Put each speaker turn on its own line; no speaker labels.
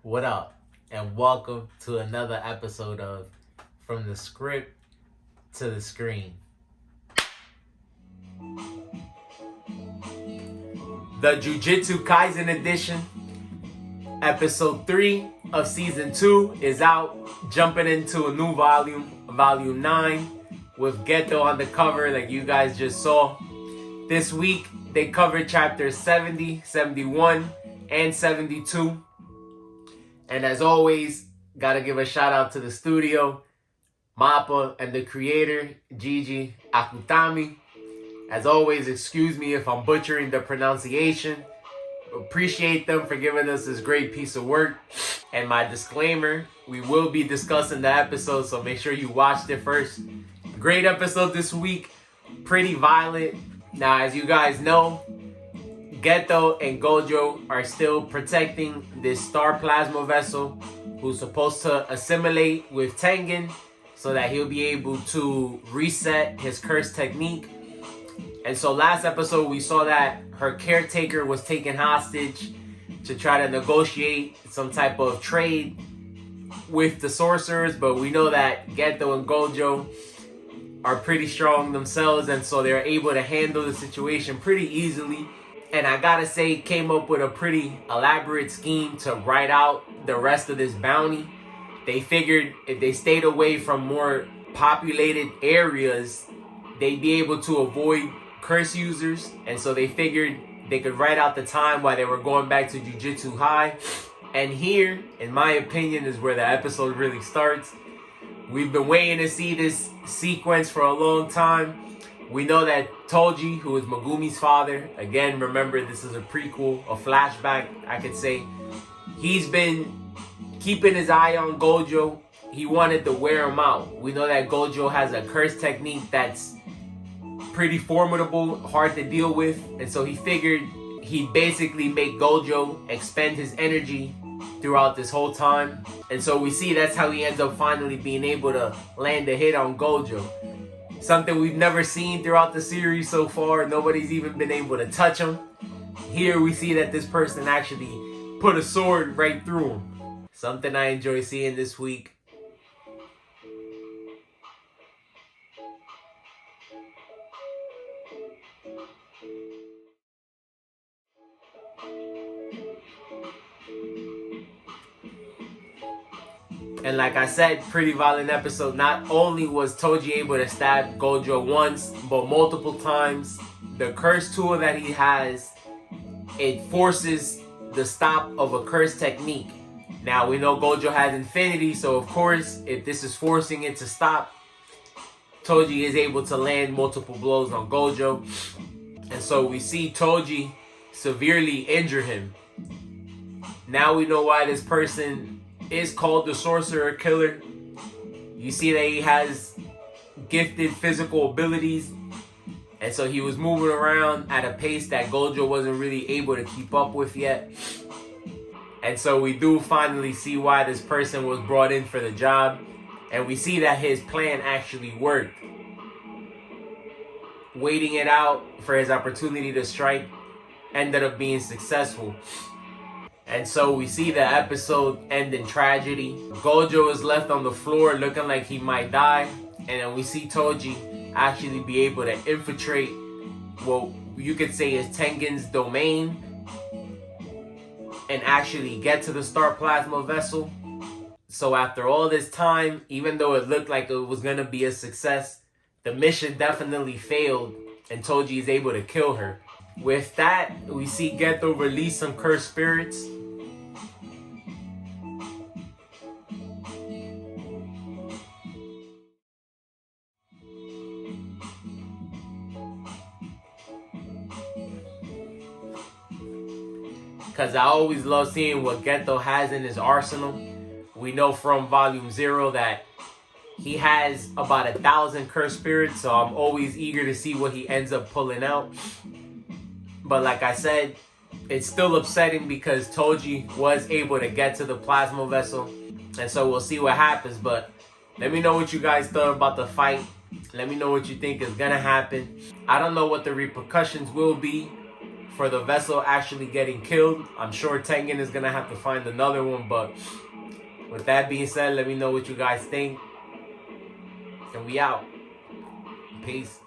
What up? And welcome to another episode of From the Script to the Screen. The Jujutsu Kaisen edition, episode 3 of season 2 is out, jumping into a new volume, volume 9, with Geto on the cover like you guys just saw. This week, they covered chapters 70, 71, and 72. And as always, gotta give a shout out to the studio, Mappa, and the creator, Gege Akutami. As always, excuse me if I'm butchering the pronunciation. Appreciate them for giving us this great piece of work. And my disclaimer, we will be discussing the episode, so make sure you watched it first. Great episode this week, pretty violent. Now, as you guys know, Geto and Gojo are still protecting this star plasma vessel who's supposed to assimilate with Tengen so that he'll be able to reset his curse technique. And so last episode we saw that her caretaker was taken hostage to try to negotiate some type of trade with the sorcerers, but we know that Geto and Gojo are pretty strong themselves, and so they're able to handle the situation pretty easily. And I gotta say, came up with a pretty elaborate scheme to write out the rest of this bounty. They figured if they stayed away from more populated areas, they'd be able to avoid curse users. And so they figured they could write out the time while they were going back to Jujutsu High. And here, in my opinion, is where the episode really starts. We've been waiting to see this sequence for a long time. We know that Toji, who is Megumi's father, again, remember this is a prequel, a flashback, I could say. He's been keeping his eye on Gojo. He wanted to wear him out. We know that Gojo has a curse technique that's pretty formidable, hard to deal with. And so he figured he'd basically make Gojo expend his energy throughout this whole time. And so we see that's how he ends up finally being able to land a hit on Gojo. Something we've never seen throughout the series so far. Nobody's even been able to touch him. Here we see that this person actually put a sword right through him. Something I enjoy seeing this week. And like I said, pretty violent episode. Not only was Toji able to stab Gojo once, but multiple times. The curse tool that he has, it forces the stop of a curse technique. Now, we know Gojo has infinity, so of course, if this is forcing it to stop, Toji is able to land multiple blows on Gojo. And so we see Toji severely injure him. Now we know why this person is called the Sorcerer Killer. You see that he has gifted physical abilities, and so he was moving around at a pace that Gojo wasn't really able to keep up with yet. And so we do finally see why this person was brought in for the job, and we see that his plan actually worked. Waiting it out for his opportunity to strike ended up being successful. And so we see the episode end in tragedy. Gojo is left on the floor looking like he might die. And then we see Toji actually be able to infiltrate what you could say is Tengen's domain and actually get to the star plasma vessel. So after all this time, even though it looked like it was going to be a success, the mission definitely failed and Toji is able to kill her. With that, we see Geto release some cursed spirits. Because I always love seeing what Geto has in his arsenal. We know from Volume 0 that he has about 1,000 cursed spirits, so I'm always eager to see what he ends up pulling out. But like I said, it's still upsetting because Toji was able to get to the plasma vessel. And so we'll see what happens. But let me know what you guys thought about the fight. Let me know what you think is going to happen. I don't know what the repercussions will be for the vessel actually getting killed. I'm sure Tengen is gonna have to find another one, but with that being said, let me know what you guys think. And we out. Peace.